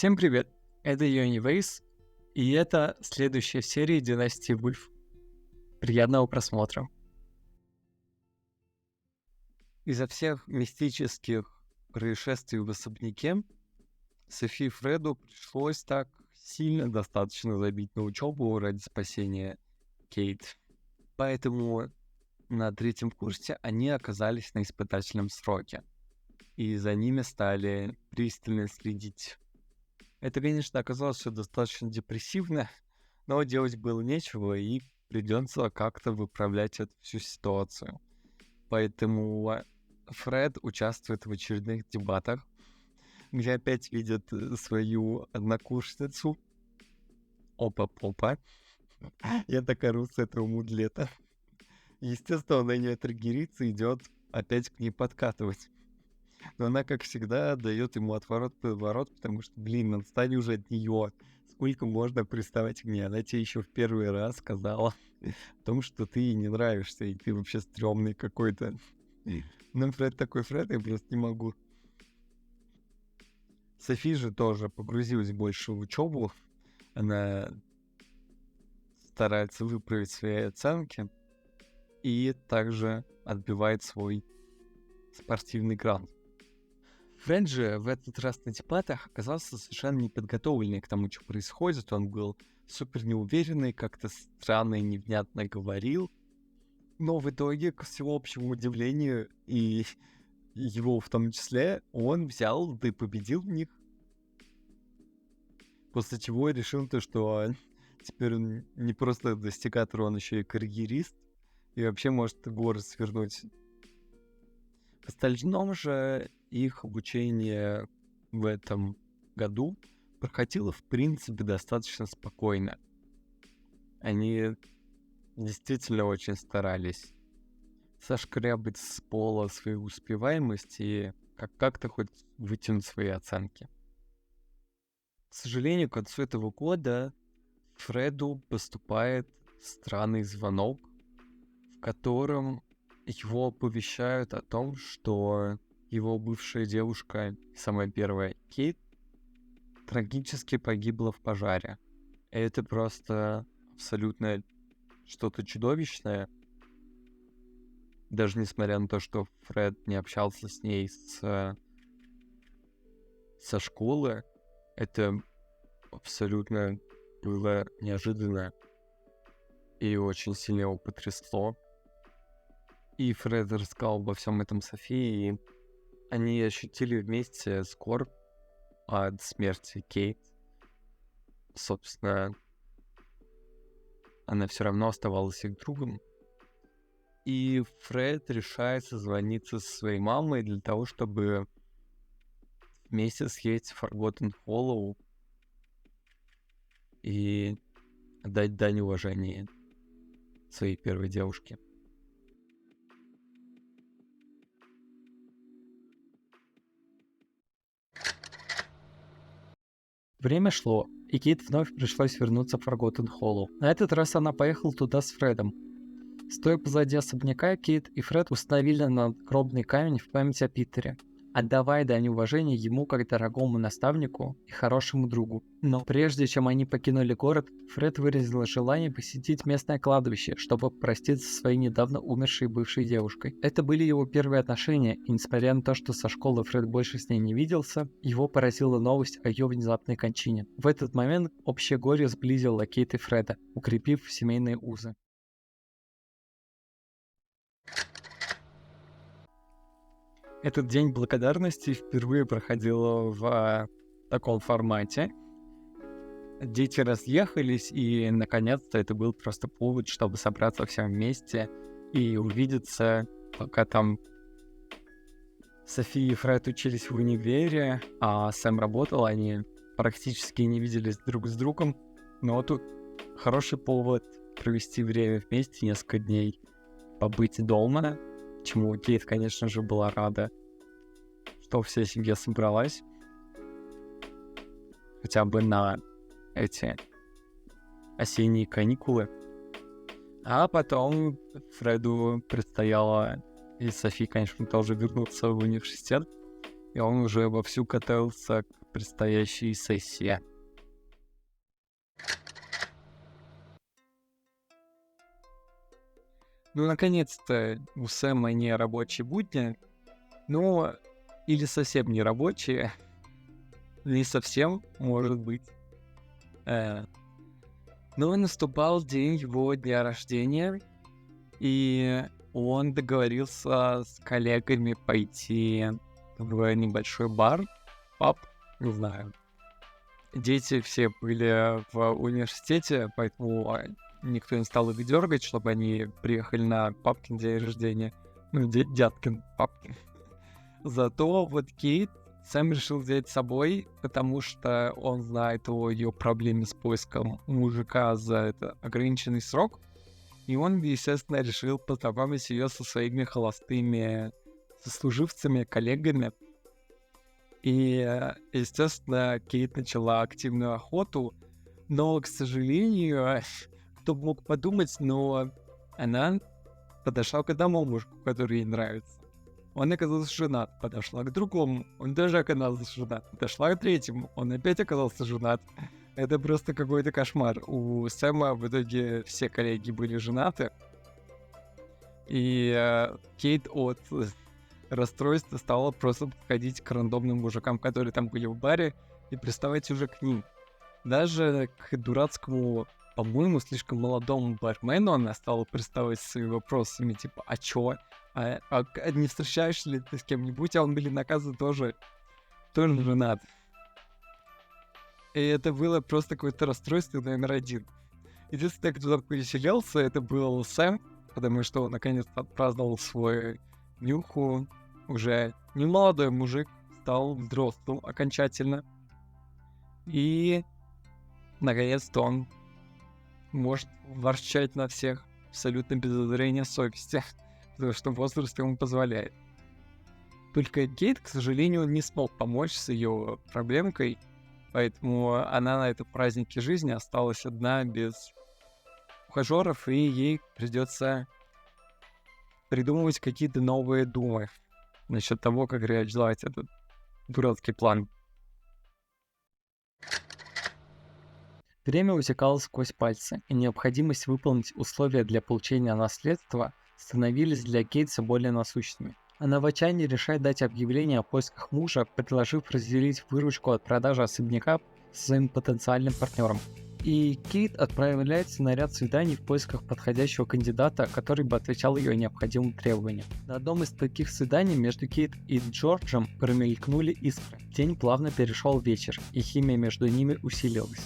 Всем привет, это Юнивейс, и это следующая серия Династии Вульф. Приятного просмотра. Из-за всех мистических происшествий в особняке Софи и Фреду пришлось так сильно достаточно забить на учебу ради спасения Кейт. Поэтому на третьем курсе они оказались на испытательном сроке, и за ними стали пристально следить. Это, конечно, оказалось все достаточно депрессивно, но делать было нечего, и придется как-то выправлять эту всю ситуацию. Поэтому Фред участвует в очередных дебатах, где опять видит свою однокурсницу. Опа-попа. Я так ору с этого мудлета. Естественно, он на нее триггерится и идет опять к ней подкатывать. Но она, как всегда, дает ему отворот-поворот, потому что, отстань уже от нее. Сколько можно приставать к ней? Она тебе еще в первый раз сказала о том, что ты ей не нравишься, и ты вообще стрёмный какой-то. Но Фред такой, Фред, я просто не могу. Софи же тоже погрузилась больше в учебу. Она старается выправить свои оценки и также отбивает свой спортивный грант. Фред же в этот раз на дебатах оказался совершенно неподготовленный к тому, что происходит. Он был супер неуверенный, как-то странно и невнятно говорил. Но в итоге, к всеобщему удивлению, и его в том числе, он взял да и победил в них. После чего я решил то, что теперь он не просто достигатор, он еще и карьерист. И вообще может горы свернуть. В остальном же их обучение в этом году проходило, в принципе, достаточно спокойно. Они действительно очень старались сошкрябать с пола свою успеваемость и как-то хоть вытянуть свои оценки. К сожалению, к концу этого года Фреду поступает странный звонок, в котором его оповещают о том, что его бывшая девушка, самая первая, Кейт, трагически погибла в пожаре. И это просто абсолютно что-то чудовищное. Даже несмотря на то, что Фред не общался с ней со школы, это абсолютно было неожиданно и очень сильно его потрясло. И Фред рассказал обо всем этом Софии, и они ощутили вместе скорбь от смерти Кейт. Собственно, она все равно оставалась их другом. И Фред решает созвониться со своей мамой для того, чтобы вместе съездить в Forgotten Hollow и отдать дань уважения своей первой девушке. Время шло, и Кейт вновь пришлось вернуться в Forgotten Hollow. На этот раз она поехала туда с Фредом. Стоя позади особняка, Кейт и Фред установили надгробный камень в память о Питере, отдавая дань уважения ему как дорогому наставнику и хорошему другу. Но прежде чем они покинули город, Фред выразил желание посетить местное кладбище, чтобы проститься со своей недавно умершей бывшей девушкой. Это были его первые отношения, и несмотря на то, что со школы Фред больше с ней не виделся, его поразила новость о ее внезапной кончине. В этот момент общее горе сблизило Кейт и Фреда, укрепив семейные узы. Этот день благодарности впервые проходил в таком формате. Дети разъехались, и наконец-то это был просто повод, чтобы собраться всем вместе и увидеться, пока там Софи и Фред учились в универе, а Сэм работал, они практически не виделись друг с другом. Но тут хороший повод провести время вместе несколько дней, побыть дома, чему Кейт, конечно же, была рада, что вся семья собралась хотя бы на эти осенние каникулы. А потом Фреду предстояло, и Софи, конечно, тоже вернуться в университет, и он уже вовсю готовился к предстоящей сессии. Ну, наконец-то у Сэма не рабочие будни, но или совсем не рабочие, не совсем, может быть. Но наступал день его дня рождения, и он договорился с коллегами пойти в небольшой бар, паб, не знаю. Дети все были в университете, поэтому никто не стал их дергать, чтобы они приехали на папкин день рождения. Ну, дядкин папкин. Зато вот Кейт Сэм решил взять с собой, потому что он знает о ее проблеме с поиском мужика за это ограниченный срок. И он, естественно, решил познакомить ее со своими холостыми сослуживцами, коллегами. И, естественно, Кейт начала активную охоту, но, к сожалению, кто бы мог подумать, но она подошла к одному мужику, который ей нравится. Он оказался женат, подошла к другому, он тоже оказался женат, подошла к третьему, он опять оказался женат. Это просто какой-то кошмар. У Сэма в итоге все коллеги были женаты, и Кейт от расстройства стала просто подходить к рандомным мужикам, которые там были в баре, и приставать уже к ним. Даже к дурацкому, по-моему, слишком молодому бармену она стала приставать с своими вопросами, типа, а чё? Не встречаешься ли ты с кем-нибудь? А он, оказывается, тоже женат. И это было просто какое-то расстройство номер один. Единственное, кто туда переселился, это был Сэм, потому что он наконец-то отпраздновал свой нюху. Уже не молодой мужик, стал взрослым окончательно. И наконец-то он может ворчать на всех абсолютно без зазрения совести, потому что возраст ему позволяет. Только Кейт, к сожалению, не смог помочь с ее проблемкой, поэтому она на этом празднике жизни осталась одна без ухажеров, и ей придется придумывать какие-то новые думы насчет того, как реализовать этот дурацкий план. Время утекало сквозь пальцы, и необходимость выполнить условия для получения наследства становились для Кейт все более насущными. Она в отчаянии решает дать объявление о поисках мужа, предложив разделить выручку от продажи особняка со своим потенциальным партнером. И Кейт отправляется на ряд свиданий в поисках подходящего кандидата, который бы отвечал ее необходимым требованиям. На одном из таких свиданий между Кейт и Джорджем промелькнули искры. День плавно перешел в вечер, и химия между ними усилилась.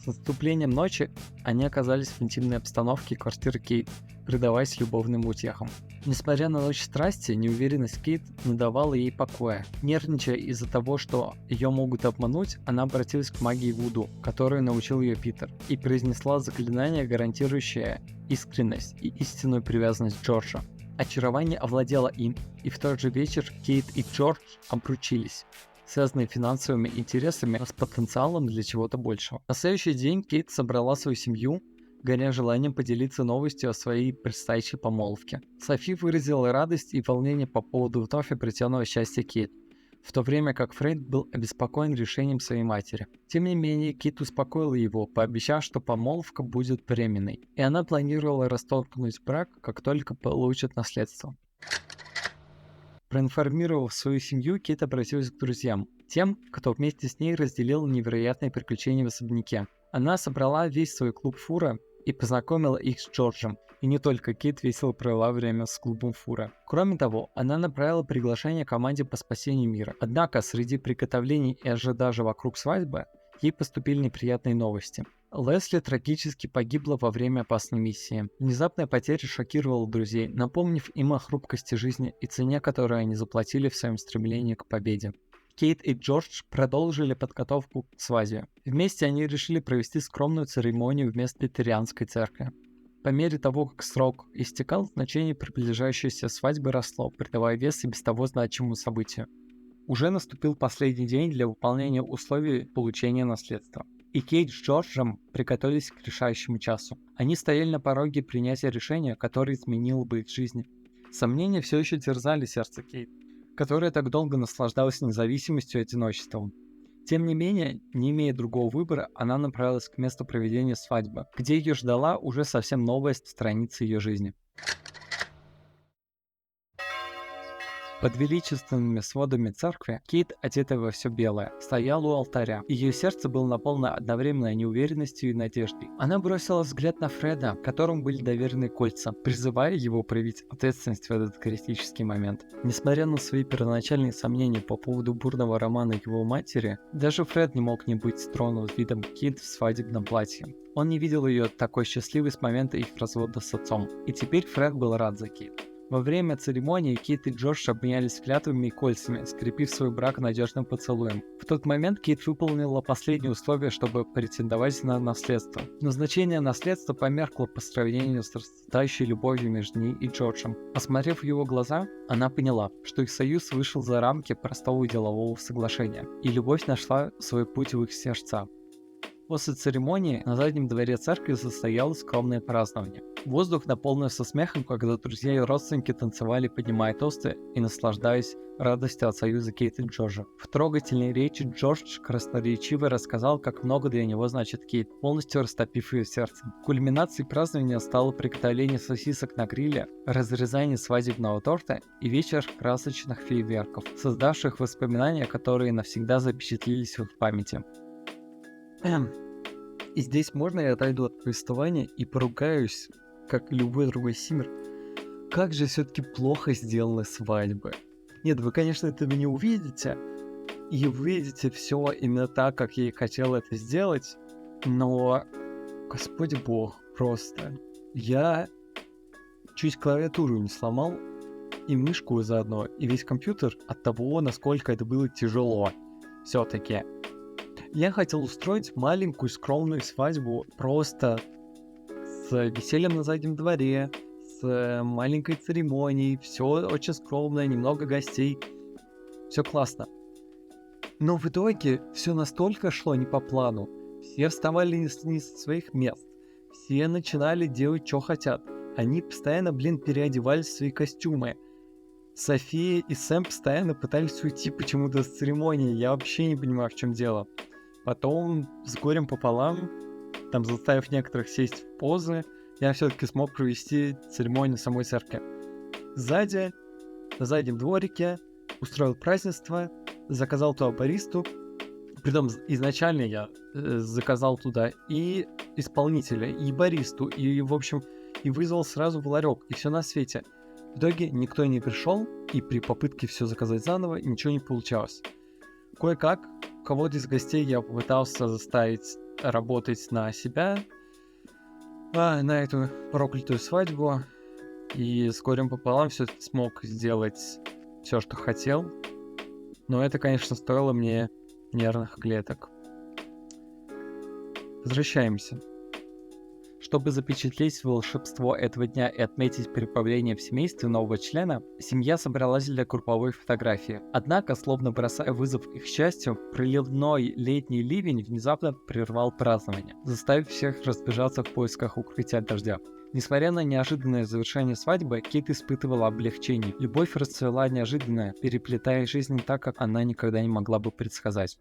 С наступлением ночи они оказались в интимной обстановке квартиры Кейт, предаваясь любовным утехам. Несмотря на ночь страсти, неуверенность Кейт не давала ей покоя. Нервничая из-за того, что ее могут обмануть, она обратилась к магии Вуду, которую научил ее Питер, и произнесла заклинание, гарантирующее искренность и истинную привязанность Джорджа. Очарование овладело им, и в тот же вечер Кейт и Джордж обручились, связанные финансовыми интересами, но с потенциалом для чего-то большего. На следующий день Кейт собрала свою семью, горя желанием поделиться новостью о своей предстоящей помолвке. Софи выразила радость и волнение по поводу вновь обретенного счастья Кейт, в то время как Фрейд был обеспокоен решением своей матери. Тем не менее, Кейт успокоила его, пообещав, что помолвка будет временной, и она планировала расторгнуть брак, как только получит наследство. Проинформировав свою семью, Кейт обратилась к друзьям, тем, кто вместе с ней разделил невероятные приключения в особняке. Она собрала весь свой клуб Фура и познакомила их с Джорджем, и не только Кейт весело провела время с клубом Фура. Кроме того, она направила приглашение команде по спасению мира. Однако, среди приготовлений и ажиотажа вокруг свадьбы, ей поступили неприятные новости. Лесли трагически погибла во время опасной миссии. Внезапная потеря шокировала друзей, напомнив им о хрупкости жизни и цене, которую они заплатили в своем стремлении к победе. Кейт и Джордж продолжили подготовку к свадьбе. Вместе они решили провести скромную церемонию вместо лютеранской церкви. По мере того, как срок истекал, значение приближающейся свадьбы росло, придавая вес и без того значимому событию. Уже наступил последний день для выполнения условий получения наследства. И Кейт с Джорджем приготовились к решающему часу. Они стояли на пороге принятия решения, которое изменило бы их жизни. Сомнения все еще терзали сердце Кейт, которая так долго наслаждалась независимостью и одиночеством. Тем не менее, не имея другого выбора, она направилась к месту проведения свадьбы, где ее ждала уже совсем новая страница ее жизни. Под величественными сводами церкви Кейт, одетая во все белое, стояла у алтаря. Ее сердце было наполнено одновременно неуверенностью и надеждой. Она бросила взгляд на Фреда, которому были доверены кольца, призывая его проявить ответственность в этот критический момент. Несмотря на свои первоначальные сомнения по поводу бурного романа его матери, даже Фред не мог не быть тронут видом Кейт в свадебном платье. Он не видел ее такой счастливой с момента их развода с отцом, и теперь Фред был рад за Кейт. Во время церемонии Кейт и Джордж обменялись клятвами и кольцами, скрепив свой брак надежным поцелуем. В тот момент Кейт выполнила последнее условие, чтобы претендовать на наследство. Но значение наследства померкло по сравнению с расцветающей любовью между ней и Джорджем. Посмотрев в его глаза, она поняла, что их союз вышел за рамки простого делового соглашения, и любовь нашла свой путь в их сердца. После церемонии на заднем дворе церкви состоялось скромное празднование. Воздух наполнился смехом, когда друзья и родственники танцевали, поднимая тосты и наслаждаясь радостью от союза Кейт и Джорджа. В трогательной речи Джордж красноречиво рассказал, как много для него значит Кейт, полностью растопив ее сердце. Кульминацией празднования стало приготовление сосисок на гриле, разрезание свадебного торта и вечер красочных фейерверков, создавших воспоминания, которые навсегда запечатлелись в их памяти. И здесь можно я отойду от повествования и поругаюсь, как любой другой симмер. Как же все-таки плохо сделаны свадьбы. Нет, вы, конечно, этого не увидите, и увидите все именно так, как я и хотел это сделать, но, Господи Бог, просто. Я чуть клавиатуру не сломал, и мышку заодно, и весь компьютер от того, насколько это было тяжело. Все-таки. Я хотел устроить маленькую скромную свадьбу просто с весельем на заднем дворе, с маленькой церемонией, все очень скромно, немного гостей, все классно. Но в итоге все настолько шло не по плану, все вставали не с своих мест, все начинали делать, что хотят, они постоянно, переодевались в свои костюмы. София и Сэм постоянно пытались уйти почему-то с церемонии, я вообще не понимаю, в чем дело. Потом, с горем пополам, там заставив некоторых сесть в позы, я все-таки смог провести церемонию самой церкви. Сзади, на заднем дворике, устроил празднество, заказал туда баристу. Притом изначально я заказал туда и исполнителя, и баристу, и, в общем, и вызвал сразу в ларек, и все на свете. В итоге никто не пришел, и при попытке все заказать заново ничего не получалось. Кое-как кого-то из гостей я попытался заставить работать на себя, на эту проклятую свадьбу, и с горем пополам все-таки смог сделать все, что хотел, но это, конечно, стоило мне нервных клеток. Возвращаемся. Чтобы запечатлеть волшебство этого дня и отметить прибавление в семействе нового члена, семья собралась для групповой фотографии. Однако, словно бросая вызов их счастью, проливной летний ливень внезапно прервал празднование, заставив всех разбежаться в поисках укрытия от дождя. Несмотря на неожиданное завершение свадьбы, Кейт испытывала облегчение. Любовь расцвела неожиданно, переплетая жизнь так, как она никогда не могла бы предсказать.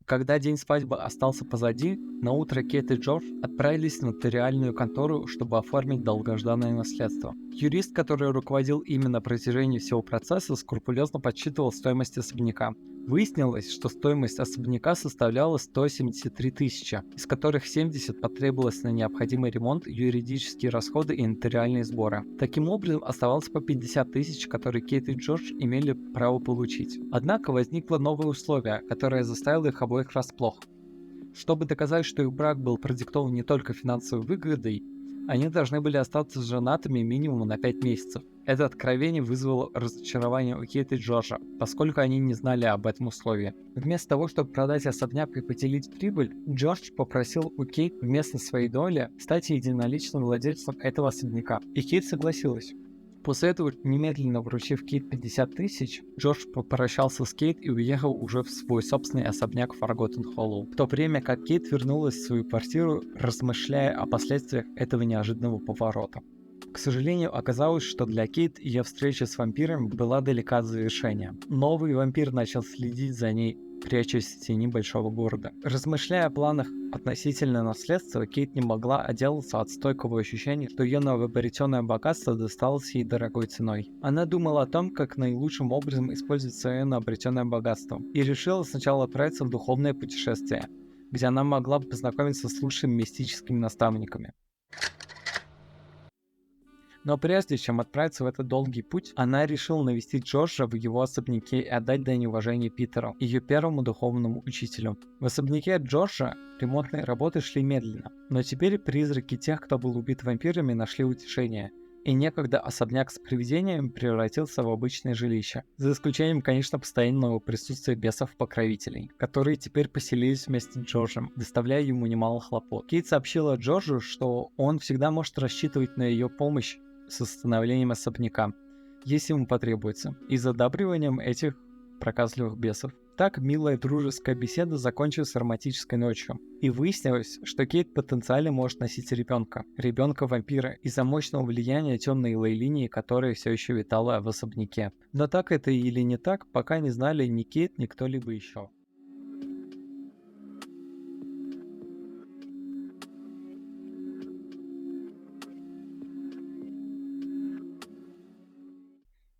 Когда день свадьбы остался позади, на утро Кейт и Джордж отправились в нотариальную контору, чтобы оформить долгожданное наследство. Юрист, который руководил ими на протяжении всего процесса, скрупулезно подсчитывал стоимость особняка. Выяснилось, что стоимость особняка составляла 173 тысячи, из которых 70 потребовалось на необходимый ремонт, юридические расходы и нотариальные сборы. Таким образом, оставалось по 50 тысяч, которые Кейт и Джордж имели право получить. Однако возникло новое условие, которое заставило их обоих врасплох. Чтобы доказать, что их брак был продиктован не только финансовой выгодой, они должны были остаться женатыми минимум на 5 месяцев. Это откровение вызвало разочарование у Кейт и Джорджа, поскольку они не знали об этом условии. Вместо того, чтобы продать особняк и поделить прибыль, Джордж попросил у Кейт вместо своей доли стать единоличным владельцем этого особняка, и Кейт согласилась. После этого, немедленно вручив Кейт 50 тысяч, Джордж попрощался с Кейт и уехал уже в свой собственный особняк в Forgotten Hollow, в то время как Кейт вернулась в свою квартиру, размышляя о последствиях этого неожиданного поворота. К сожалению, оказалось, что для Кейт ее встреча с вампиром была далека от завершения. Новый вампир начал следить за ней, прячась в тени большого города. Размышляя о планах относительно наследства, Кейт не могла отделаться от стойкого ощущения, что ее новообретенное богатство досталось ей дорогой ценой. Она думала о том, как наилучшим образом использовать свое новообретенное богатство, и решила сначала отправиться в духовное путешествие, где она могла бы познакомиться с лучшими мистическими наставниками. Но прежде чем отправиться в этот долгий путь, она решила навестить Джорджа в его особняке и отдать дань уважения Питеру, ее первому духовному учителю. В особняке Джорджа ремонтные работы шли медленно, но теперь призраки тех, кто был убит вампирами, нашли утешение, и некогда особняк с привидениями превратился в обычное жилище, за исключением, конечно, постоянного присутствия бесов-покровителей, которые теперь поселились вместе с Джорджем, доставляя ему немало хлопот. Кейт сообщила Джорджу, что он всегда может рассчитывать на ее помощь с восстановлением особняка, если ему потребуется, и задабриванием этих проказливых бесов. Так милая дружеская беседа закончилась романтической ночью, и выяснилось, что Кейт потенциально может носить ребенка-вампира, из-за мощного влияния темной лей-линии, которая все еще витала в особняке. Но так это или не так, пока не знали ни Кейт, ни кто-либо еще.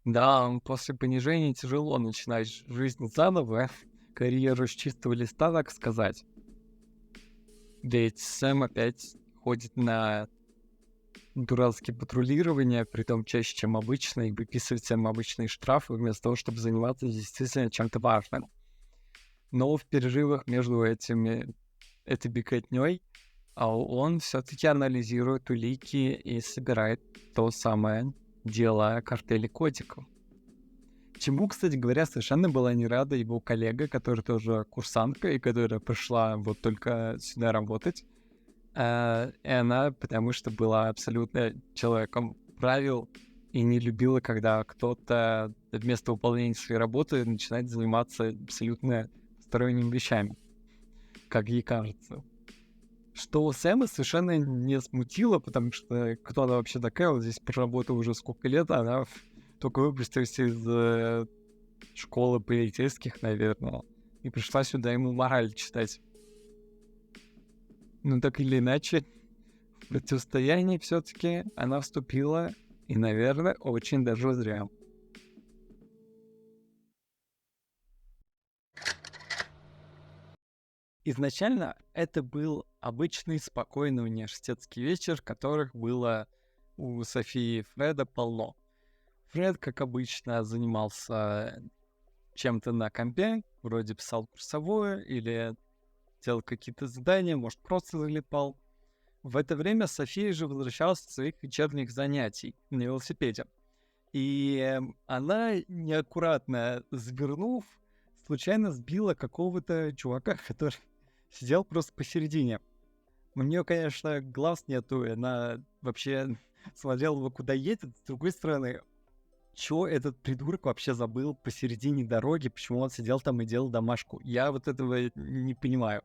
Да, после понижения тяжело начинать жизнь заново, карьеру с чистого листа, так сказать. Ведь Сэм опять ходит на дурацкие патрулирования, притом чаще, чем обычно, и выписывает всем обычные штрафы, вместо того, чтобы заниматься действительно чем-то важным. Но в перерывах между этой беготней он все-таки анализирует улики и собирает то самое дело о картеле котиков. Чему, кстати говоря, совершенно была не рада его коллега, которая тоже курсантка и которая пришла вот только сюда работать. И она, потому что была абсолютно человеком правил и не любила, когда кто-то вместо выполнения своей работы начинает заниматься абсолютно сторонними вещами, как ей кажется. Что у Сэма совершенно не смутило, потому что кто она вообще такая, вот здесь проработала уже сколько лет, она только выпустилась из школы полицейских, наверное, и пришла сюда ему мораль читать. Но так или иначе, в противостояние все-таки она вступила, и, наверное, очень даже зря. Изначально это был обычный спокойный университетский вечер, которых было у Софии и Фреда полно. Фред, как обычно, занимался чем-то на компе, вроде писал курсовое или делал какие-то задания, может, просто залипал. В это время София же возвращалась с своих вечерних занятий на велосипеде. И она, неаккуратно свернув, случайно сбила какого-то чувака, который сидел просто посередине. У нее, конечно, глаз нету, и она вообще смотрела, куда едет. С другой стороны, чё этот придурок вообще забыл посередине дороги, почему он сидел там и делал домашку? Я вот этого не понимаю.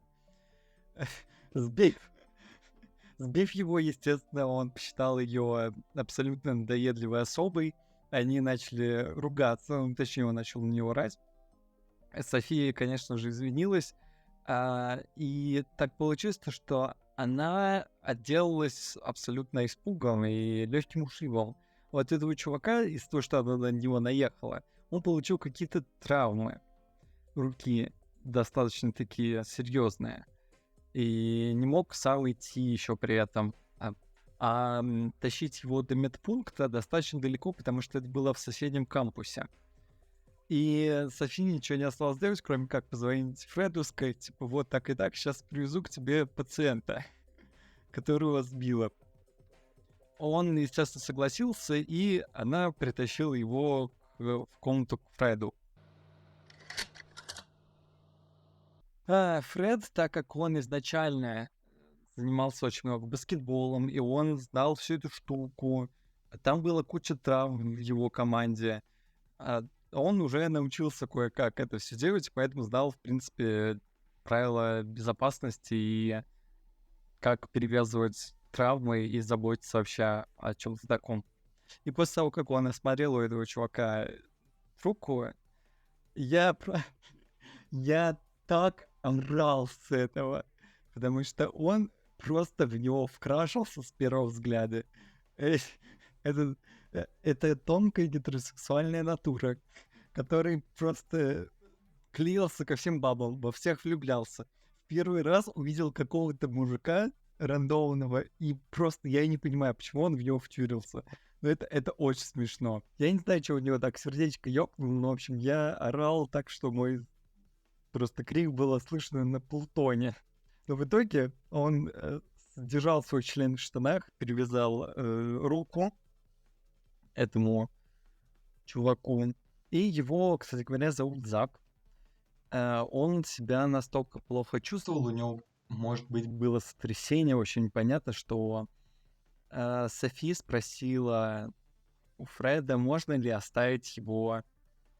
Сбив его, естественно, он посчитал ее абсолютно надоедливой особой. Они начали ругаться, точнее, он начал на нее орать. София, конечно же, извинилась. И так получилось, что она отделалась абсолютно испугом и легким ушибом. Вот этого чувака, из-за того, что она на него наехала, он получил какие-то травмы руки, достаточно такие серьезные. И не мог сам идти еще при этом. Тащить его до медпункта достаточно далеко, потому что это было в соседнем кампусе. И Софии ничего не осталось делать, кроме как позвонить Фреду, сказать, типа, вот так и так, сейчас привезу к тебе пациента, которого сбила. Он, естественно, согласился, и она притащила его в комнату к Фреду. Фред, так как он изначально занимался очень много баскетболом, и он знал всю эту штуку, там была куча травм в его команде, он уже научился кое-как это все делать, поэтому знал, в принципе, правила безопасности и как перевязывать травмы и заботиться вообще о чем-то таком. И после того, как он осмотрел у этого чувака трубку, я, про- я так орал с этого, потому что он просто в него вкрашился с первого взгляда. Э, Это, это тонкая гетеросексуальная натура, который просто клеился ко всем бабам, во всех влюблялся. В первый раз увидел какого-то мужика рандомного, и просто я не понимаю, почему он в него втюрился. Но это очень смешно. Я не знаю, что у него так сердечко ёкнуло, но, в общем, я орал так, что мой просто крик было слышно на полтоне. Но в итоге он держал свой член в штанах, перевязал руку этому чуваку. И его, кстати говоря, зовут Зак. Он себя настолько плохо чувствовал, у него, может быть, было сотрясение, очень непонятно, что Софи спросила у Фреда, можно ли оставить его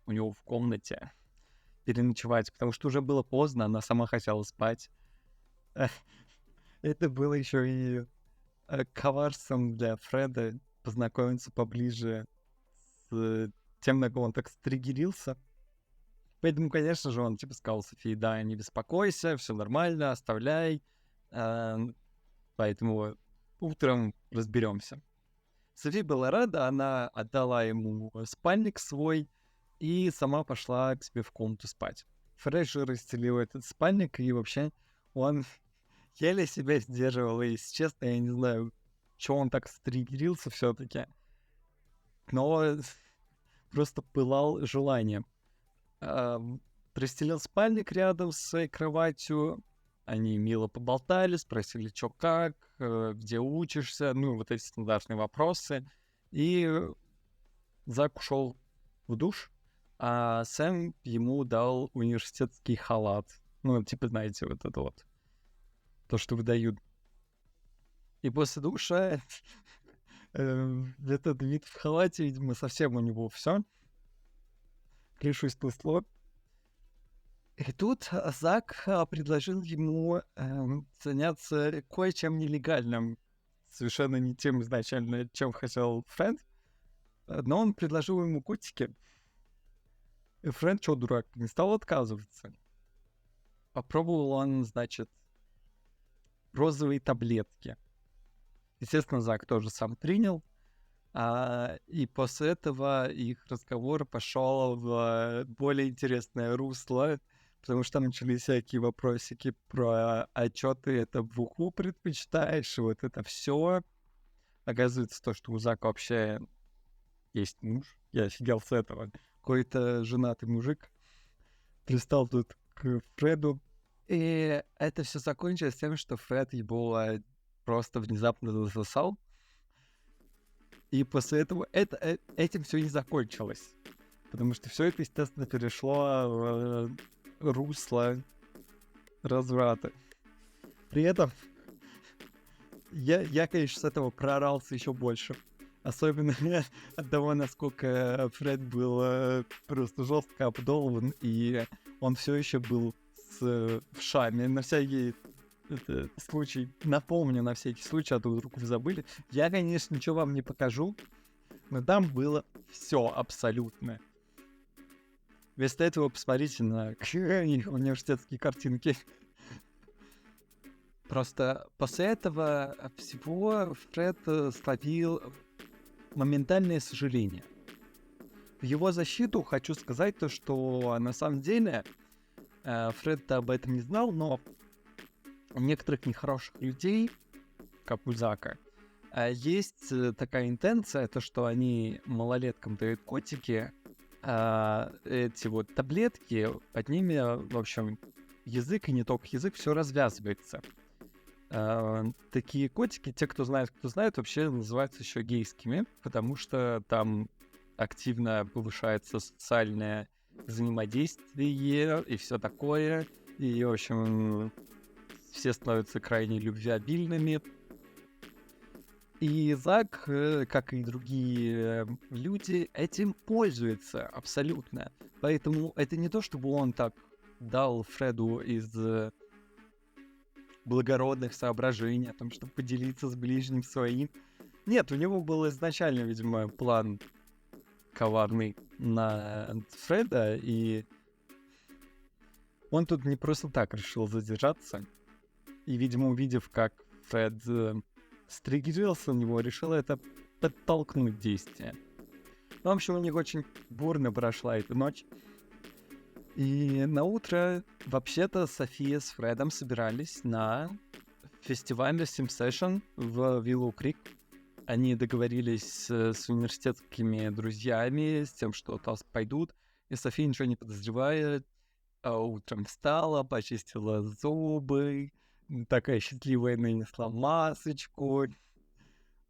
у него в комнате, переночевать, потому что уже было поздно, она сама хотела спать. Это было еще и коварством для Фреда познакомиться поближе с тем, на кого он так стригерился. Поэтому, конечно же, он типа сказал Софии, да, не беспокойся, все нормально, оставляй. Поэтому утром разберемся. София была рада, она отдала ему спальник свой и сама пошла к себе в комнату спать. Фред же расстелил этот спальник, и вообще он еле себя сдерживал, и, если честно, я не знаю, чего он так стригерился все-таки, но просто пылал желанием. Расстелил спальник рядом с своей кроватью, они мило поболтали, спросили, чё как, где учишься, ну, вот эти стандартные вопросы. И Зак ушел в душ, а Сэм ему дал университетский халат. Ну, типа, знаете, вот это вот, то, что выдают. И после душа этот вид в халате, видимо, совсем у него все. Крышу снесло. И тут Зак предложил ему заняться кое-чем нелегальным, совершенно не тем изначально, чем хотел Фрэнд, но он предложил ему котики. И Фрэнд, что, дурак, не стал отказываться. Попробовал он, значит, розовые таблетки. Естественно, Зак тоже сам принял. И после этого их разговор пошел в более интересное русло, потому что там начались всякие вопросики про что ты это в уху предпочитаешь, и вот это все. Оказывается, то, что у Зака вообще есть муж. Я офигел с этого. Какой-то женатый мужик пристал тут к Фреду. И это все закончилось тем, что Фред его просто внезапно засосал. И после этого этим все не закончилось. Потому что все это, естественно, перешло в русло разврата. При этом я, конечно, с этого проорался еще больше. Особенно от того, насколько Фред был просто жестко обдолван, и он все еще был с вшами. На всякий случай, напомню на всякий случай, а то вдруг вы забыли. Я, конечно, ничего вам не покажу, но там было все абсолютно. Вместо этого посмотрите на университетские картинки. Просто после этого всего Фред словил моментальное сожаление. В его защиту хочу сказать то, что на самом деле Фред об этом не знал, но у некоторых нехороших людей, как у Зака, есть такая интенция, то, что они малолеткам дают котики, эти вот таблетки, под ними, в общем, язык и не только язык, все развязывается. Такие котики, те, кто знает, вообще называются еще гейскими, потому что там активно повышается социальное взаимодействие и все такое. И, в общем, все становятся крайне любвеобильными. И Зак, как и другие люди, этим пользуется абсолютно. Поэтому это не то, чтобы он так дал Фреду из благородных соображений о том, чтобы поделиться с ближним своим. Нет, у него был изначально, видимо, план коварный на Фреда, и он тут не просто так решил задержаться. И, видимо, увидев, как Фред стригерился на него, решил это подтолкнуть действие. Ну, в общем, у них очень бурно прошла эта ночь. И на утро вообще-то София с Фредом собирались на фестивале Sim Session в Willow Creek. Они договорились с университетскими друзьями, с тем, что туда пойдут. И София, ничего не подозревает, утром встала, почистила зубы, такая счастливая нанесла масочку,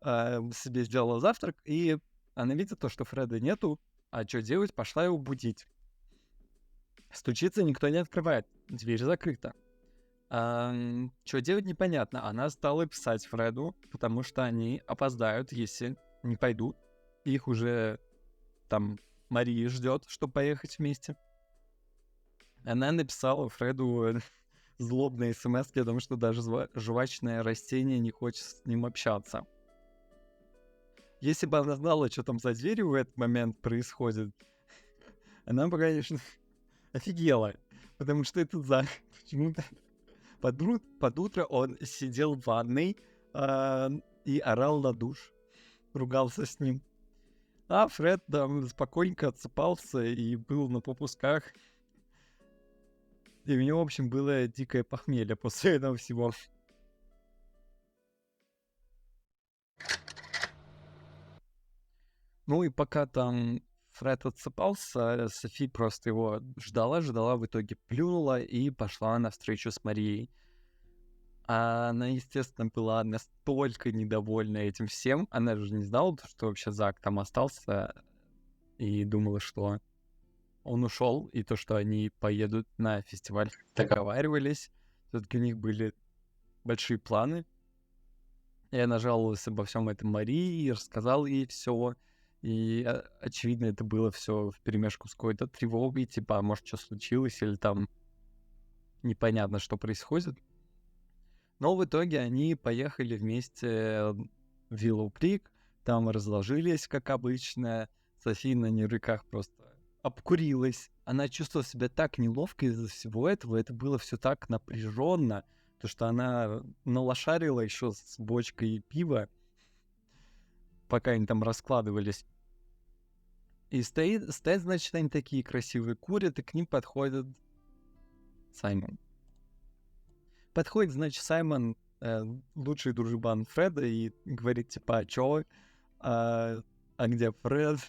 себе сделала завтрак, и она видит то, что Фреда нету, а что делать, пошла его будить. Стучится, никто не открывает, дверь закрыта. Что делать, непонятно. Она стала писать Фреду, потому что они опоздают, если не пойдут. Их уже там Мария ждет, чтобы поехать вместе. Она написала Фреду злобные смс о том, что даже жвачное растение не хочет с ним общаться. Если бы она знала, что там за дверью в этот момент происходит, она бы, конечно, офигела. Потому что это почему-то под утро он сидел в ванной и орал на душ, ругался с ним. А Фред там спокойненько отсыпался и был на попусках. И у него, в общем, было дикое похмелье после этого всего. Ну и пока там Фред отсыпался, Софи просто его ждала, в итоге плюнула и пошла на встречу с Марией. А она, естественно, была настолько недовольна этим всем. Она же не знала, что вообще Зак там остался, и думала, что он ушел, и то, что они поедут на фестиваль, договаривались. Все-таки у них были большие планы. И она жаловалась обо всем этом Марии, и рассказала ей все. И, очевидно, это было все вперемешку с какой-то тревогой, типа, может, что случилось, или там непонятно, что происходит. Но в итоге они поехали вместе в Willow Creek, там разложились, как обычно. Софи на нервиках просто обкурилась. Она чувствовала себя так неловко из-за всего этого. Это было все так напряженно, то что она налошарила еще с бочкой пива, пока они там раскладывались. И стоит, значит, они такие красивые, курят, и к ним подходит Саймон. Подходит, значит, Саймон, лучший дружбан Фреда, и говорит, типа, а чё? А где Фред?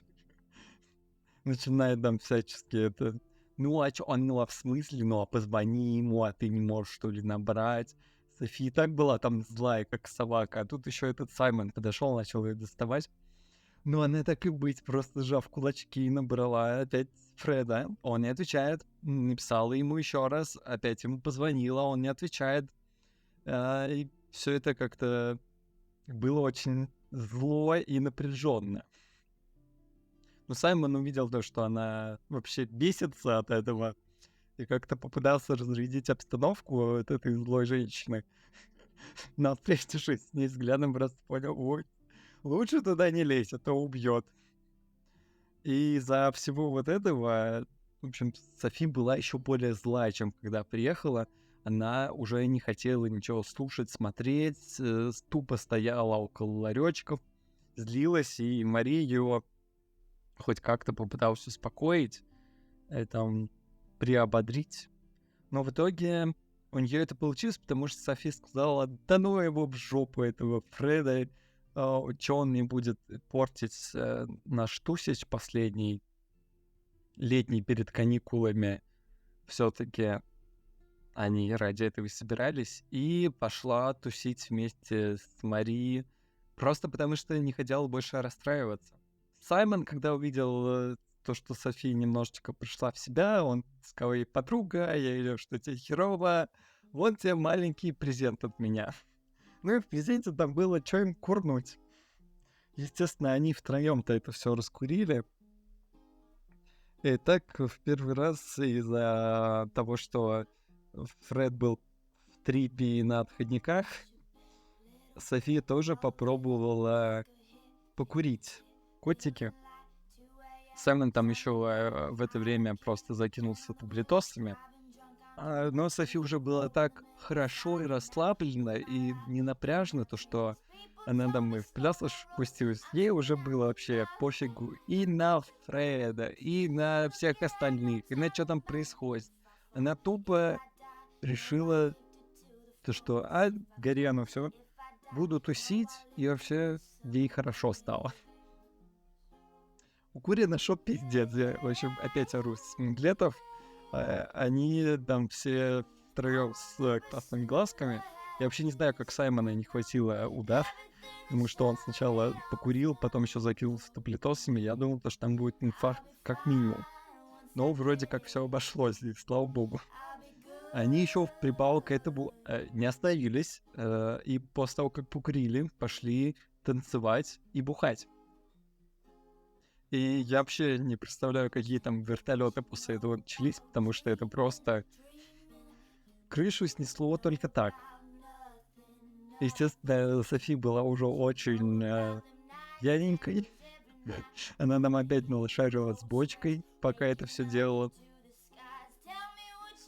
Начинает там всячески это... Ну, а чё? Он, ну, а в смысле? Ну, а позвони ему, а ты не можешь, что ли, набрать? София так была там злая, как собака, а тут еще этот Саймон подошел, начал ее доставать. Ну, она так и быть, просто сжав кулачки, набрала опять Фреда. Он не отвечает. Написала ему еще раз, опять ему позвонила, он не отвечает. И все это как-то было очень зло и напряженно. Но Саймон увидел то, что она вообще бесится от этого, и как-то попытался разрядить обстановку от этой злой женщины. Но встретившись с ней взглядом, просто понял, ой, лучше туда не лезь, а то убьет. И из-за всего вот этого, в общем, Софи была еще более злая, чем когда приехала. Она уже не хотела ничего слушать, смотреть, тупо стояла около ларечков, злилась, и Мария ее хоть как-то попыталась успокоить, там, приободрить. Но в итоге у нее это получилось, потому что Софи сказала, да ну его в жопу, этого Фреда, что он не будет портить наш тусич последний, летний перед каникулами. Все-таки они ради этого и собирались. И пошла тусить вместе с Марией, просто потому что не хотела больше расстраиваться. Саймон, когда увидел то, что София немножечко пришла в себя, он сказал ей, подруга, я видел, что тебе херово, вот тебе маленький презент от меня. Ну и в презенте там было, что им курнуть. Естественно, они втроем-то это все раскурили. И так в первый раз из-за того, что Фред был трипе и на отходниках София тоже попробовала покурить котики. Саймон там еще в это время просто закинулся таблетосами. Но Софи уже было так хорошо и расслаблено, и не напряжно, то что она там и в пляс аж пустилась. Ей уже было вообще пофигу и на Фреда, и на всех остальных, и на что там происходит. Она тупо решила, то что, гори оно все, буду тусить, и вообще ей хорошо стало. У Курина шо пиздец, я, в общем, опять ору с Минглетов. Они там все втроем с красными глазками. Я вообще не знаю, как Саймона не хватило удар, потому что он сначала покурил, потом еще закинулся таблетосами. Я думал, что там будет инфаркт как минимум. Но вроде как все обошлось, и слава богу. Они еще в прибавок к этому не остановились, и после того, как покурили, пошли танцевать и бухать. И я вообще не представляю, какие там вертолеты после этого начались, потому что это просто крышу снесло только так. Естественно, Софи была уже очень пьяненькой. Она нам опять налошарила с бочкой, пока это все делала.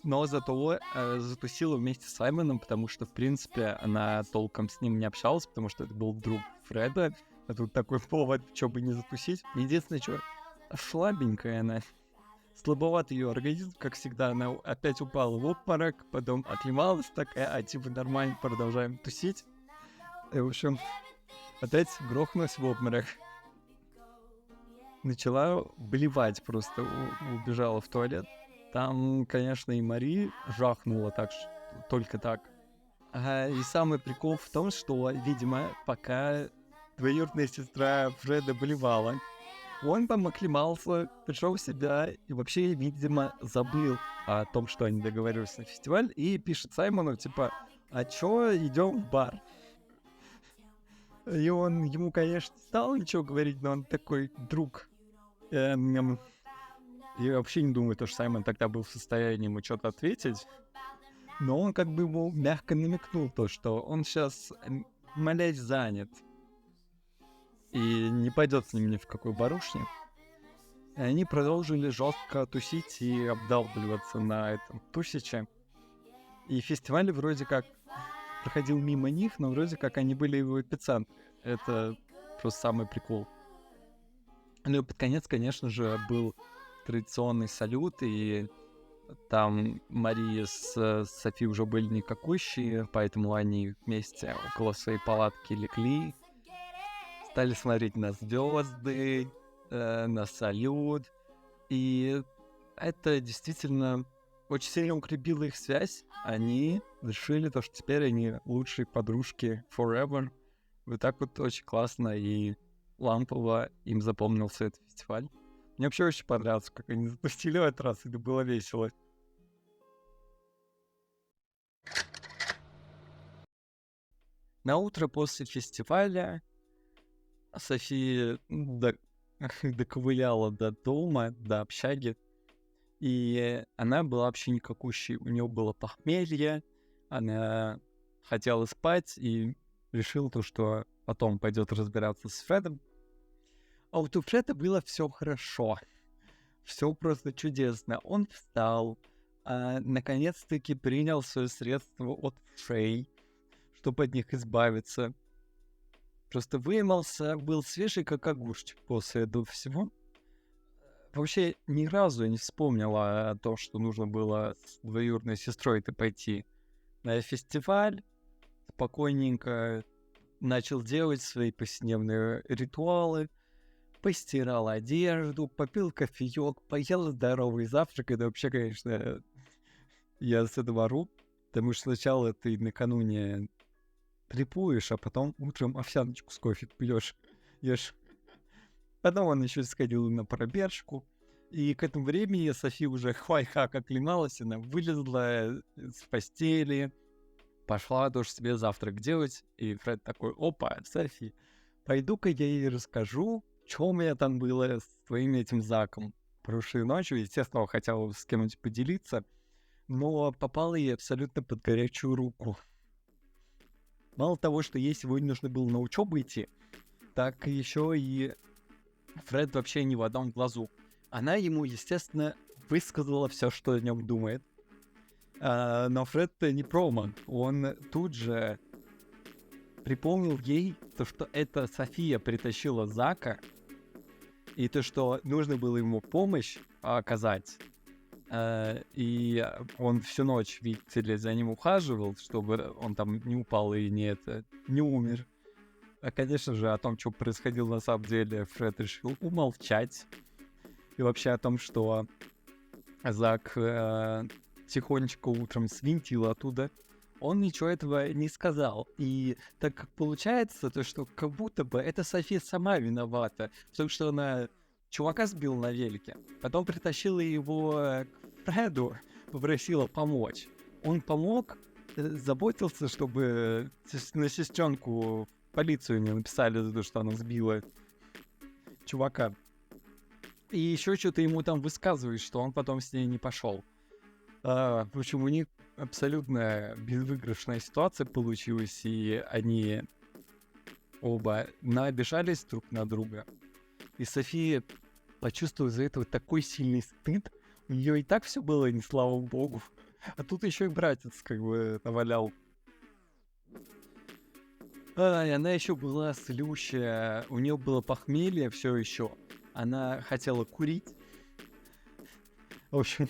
Но зато затусила вместе с Саймоном, потому что, в принципе, она толком с ним не общалась, потому что это был друг Фреда. А тут такой повод, что бы не затусить. Единственное, что слабенькая она. Слабоват ее организм, как всегда, она опять упала в обморок, потом оклемалась такая, типа нормально, продолжаем тусить. И, в общем, опять грохнулась в обморок. Начала блевать просто, убежала в туалет. Там, конечно, и Мари жахнула так, только так. И самый прикол в том, что, видимо, пока двоюродная сестра Фреда болевала, он там оклемался, пришел в себя и вообще, видимо, забыл о том, что они договорились на фестиваль, и пишет Саймону, типа, а чё, идем в бар? И он ему, конечно, стал ничего говорить, но он такой друг. Я вообще не думаю, что Саймон тогда был в состоянии ему что-то ответить. Но он как бы ему мягко намекнул то, что он сейчас, молясь, занят. И не пойдет с ним ни в какой барушни. И они продолжили жестко тусить и обдалбливаться на этом тусиче. И фестиваль вроде как проходил мимо них, но вроде как они были в эпицентре. Это просто самый прикол. Ну и под конец, конечно же, был традиционный салют, и там Мария с Софи уже были никакущие, поэтому они вместе около своей палатки легли, стали смотреть на звезды, на салют, и это действительно очень сильно укрепило их связь. Они решили, то, что теперь они лучшие подружки forever. Вот так вот очень классно и лампово им запомнился этот фестиваль. Мне вообще очень понравилось, как они запустили в этот раз, это было весело. На утро после фестиваля София доковыляла до дома, до общаги, и она была вообще никакущей. У нее было похмелье, она хотела спать и решила то, что потом пойдет разбираться с Фредом. А вот у Фреда было все хорошо. Все просто чудесно. Он встал, наконец-таки принял свое средство от вшей, чтобы от них избавиться. Просто вымылся, был свежий, как огурчик после этого всего. Вообще ни разу не вспомнила о том, что нужно было с двоюродной сестрой-то пойти на фестиваль. Спокойненько начал делать свои повседневные ритуалы, постирал одежду, попил кофеек, поел здоровый завтрак. Это вообще, конечно, я с этого ору, потому что сначала ты накануне трипуешь, а потом утром овсяночку с кофе пьешь, ешь. Потом он еще сходил на пробежку. И к этому времени Софи уже хвай-хак оклемалась, она вылезла с постели, пошла тоже себе завтрак делать. И Фред такой: опа, Софи, пойду-ка я ей расскажу, что у меня там было с твоим этим Заком прошлой ночью. Естественно, хотел с кем-нибудь поделиться. но попала ей абсолютно под горячую руку. Мало того, что ей сегодня нужно было на учебу идти, так еще и Фред вообще не в одном глазу. Она ему, естественно, высказала все, что о нем думает. Но Фред-то не промах. Он тут же припомнил ей то, что это София притащила Зака, и то, что нужно было ему помощь оказать. И он всю ночь, видите ли, за ним ухаживал, чтобы он там не упал и не умер. А, конечно же, о том, что происходило на самом деле, Фред решил умолчать. И вообще о том, что Зак тихонечко утром свинтил оттуда, он ничего этого не сказал. И так как получается, то что как будто бы это София сама виновата, потому что она чувака сбил на велике, потом притащила его к Фреду, попросила помочь. Он помог, заботился, чтобы на сестренку полицию не написали за то, что она сбила чувака. И еще что-то ему там высказывает, что он потом с ней не пошел. В общем, у них абсолютно безвыигрышная ситуация получилась, и они оба наобижались друг на друга. И София почувствовала из-за этого такой сильный стыд. У нее и так все было, не слава богу. А тут еще и братец как бы навалял. И она еще была злющая, у нее было похмелье все еще. Она хотела курить. В общем,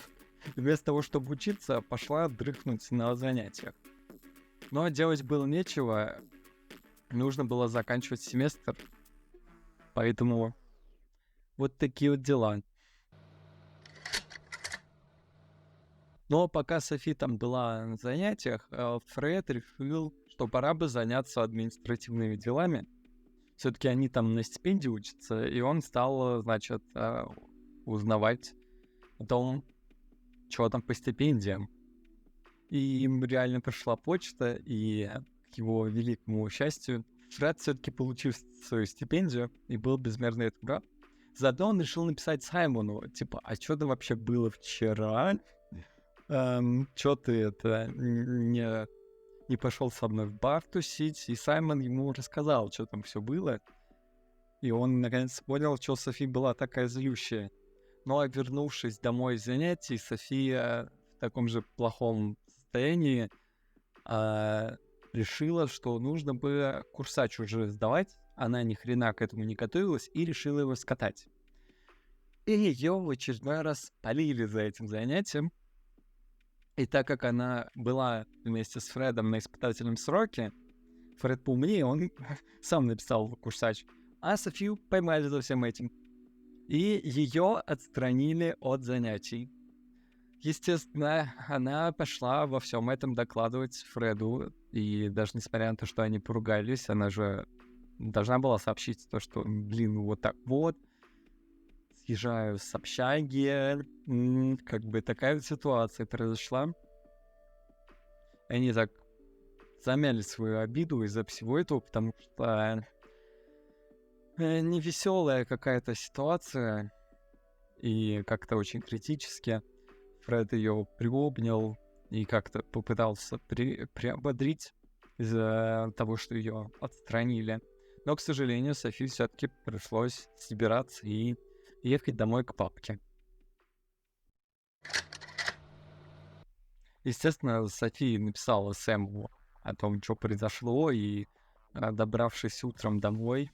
вместо того, чтобы учиться, пошла дрыхнуть на занятиях. Но делать было нечего. Нужно было заканчивать семестр. Поэтому вот такие вот дела. Но пока Софи там была на занятиях, Фред решил, что пора бы заняться административными делами. Все-таки они там на стипендии учатся, и он стал, значит, узнавать о том, что там по стипендиям. И им реально пришла почта, и к его великому счастью, Фред все-таки получил свою стипендию и был безмерно этому рад. Заодно он решил написать Саймону, типа, а что там вообще было вчера? Чё ты это не пошел со мной в бар тусить? И Саймон ему рассказал, что там все было. И он наконец понял, что Софи была такая злющая. Ну а вернувшись домой с занятий, София в таком же плохом состоянии решила, что нужно бы курсач уже сдавать. Она ни хрена к этому не готовилась и решила его скатать. И ее в очередной раз полили за этим занятием. И так как она была вместе с Фредом на испытательном сроке, Фред поумнее, он сам написал курсач, а Софию поймали за всем этим. И ее отстранили от занятий. Естественно, она пошла во всем этом докладывать Фреду, и даже несмотря на то, что они поругались, она же должна была сообщить то, что, блин, вот так вот, съезжаю с общаги, как бы такая вот ситуация произошла. Они так замяли свою обиду из-за всего этого, потому что невеселая какая-то ситуация, и как-то очень критически. Фред ее приобнял и как-то попытался приободрить из-за того, что ее отстранили. Но, к сожалению, Софи все-таки пришлось собираться и ехать домой к папке. Естественно, Софи написала Сэму о том, что произошло, и, добравшись утром домой,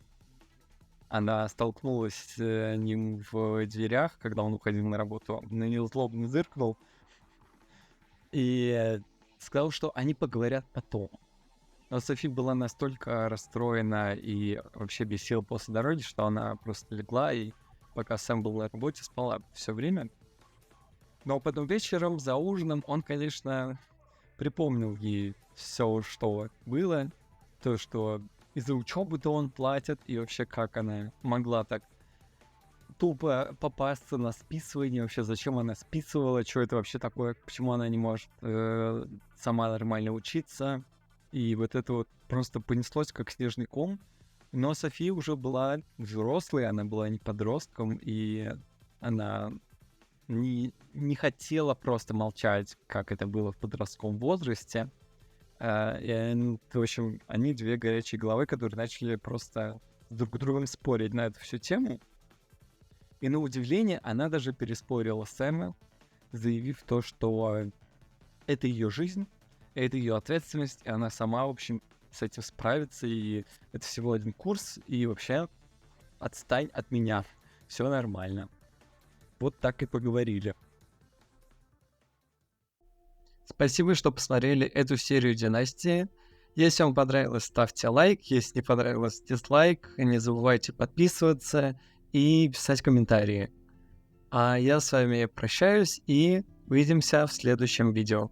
она столкнулась с ним в дверях, когда он уходил на работу, на нее злобно зыркнул и сказал, что они поговорят потом. Но Софи была настолько расстроена и вообще без сил после дороги, что она просто легла и, пока Сэм был на работе, спала все время. Но потом вечером за ужином он, конечно, припомнил ей все, что было, то, что из-за учебы-то он платит, и вообще как она могла так тупо попасться на списывание, вообще зачем она списывала, что это вообще такое, почему она не может сама нормально учиться. И вот это вот просто понеслось как снежный ком. Но София уже была взрослой, она была не подростком, и она не хотела просто молчать, как это было в подростковом возрасте. В общем, они две горячие головы, которые начали просто друг с другом спорить на эту всю тему. И на удивление, она даже переспорила Сэма, заявив то, что это ее жизнь, это ее ответственность, и она сама, в общем, с этим справится, и это всего один курс, и вообще отстань от меня, все нормально. Вот так и поговорили. Спасибо, что посмотрели эту серию «Династии». Если вам понравилось, ставьте лайк. Если не понравилось, дизлайк. Не забывайте подписываться и писать комментарии. А я с вами прощаюсь и увидимся в следующем видео.